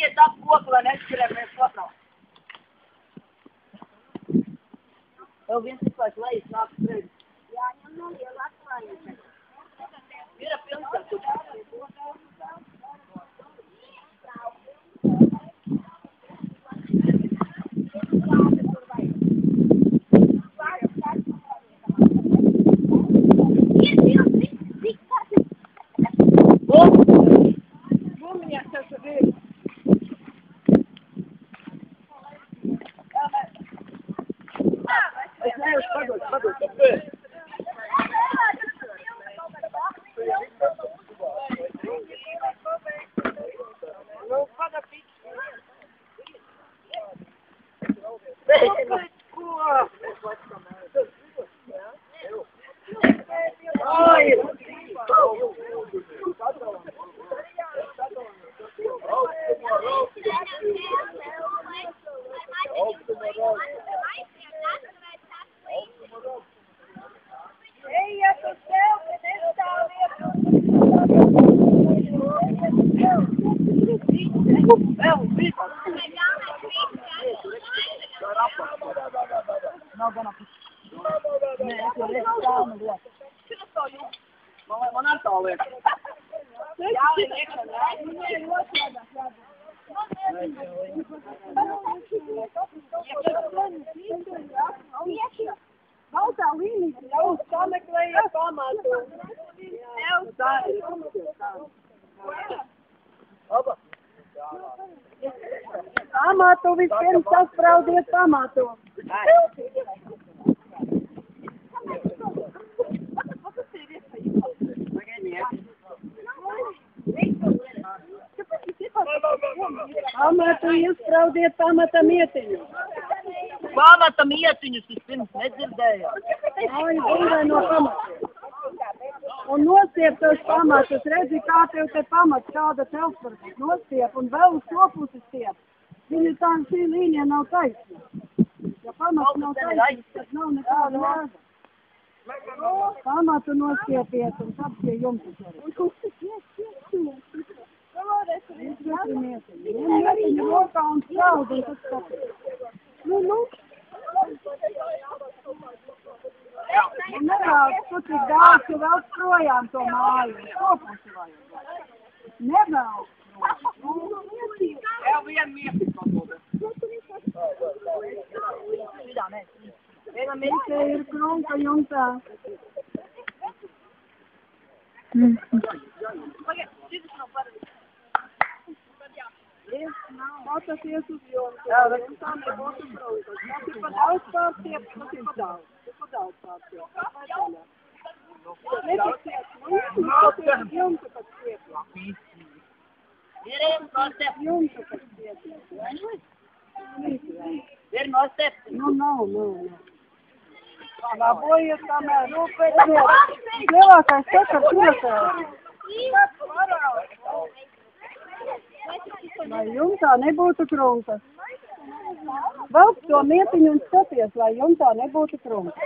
Ejiet ap koku, lai neskriemamies kotrā. Vēl viens cilvēks lejas nāk spredi. Jāņem no liela atklājuma. Ir pilsētu. Man ar tā liek. Baltā līnija jau sameklēja pamatu. Pamatu vispirms saspraudiet pamatu. Pamatu iespraudiet pamata mietiņu. Pamata mietiņus vispirms nedzirdējāt. Ai, būvē no pamata. Un nostiep tos pamatus, redzi, kā tev te pamats, kāda telpars nostiep, un vēl uz to pusi stiep. Viņa tā, šī līnija nav taisna. Ja pamats nav taisna, tad nav nekāda jēga. Pamatu nostiepiet, un tad pie jums arī. Mietiņu rokā un spraud, un tad skaties. Nevēl, tu tik daudz, tu vēl projām to māju. Ko pusi vajag? Nevēl. Jau vien mietiņu pakoda. Viena mietiņa ir krunka jumtā. Motas ies uz jumtu. Jumtā nebūtu krunkas. Tas ir pa daudz pārstiep, tas ir pa daudz. Jumtu, kad stiepjāt. Jumtu, kad stiepjāt. Ir nostep. Nav. Labojies samēr rūpēties. Lielākais sakar pilsē. Lai jumtā nebūtu krunkas. Velk to mietiņu un skaties, lai jumtā nebūtu krunkas.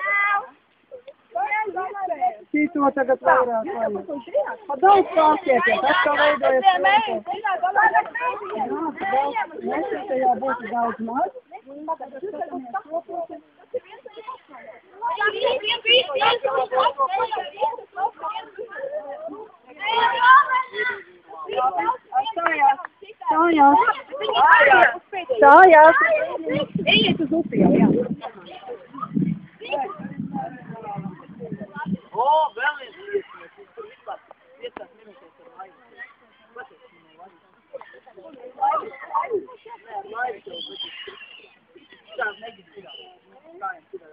Šīto tagad vairāk vajag. Pa daudz pārstiepiet, atkal veidojas krunkas. Nesietajā būtu daudz maz. Stājās. Ejiet uz upi jau, jā. O, vēl viens iesmies. Tur vispār 5 minūtēs ar laivu. Laivu tev būtu. Tā negid tirā. Kājiem tirā.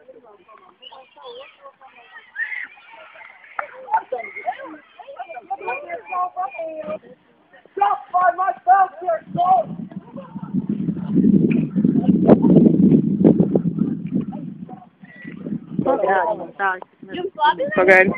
Stop by myself here, son! Pagaidi.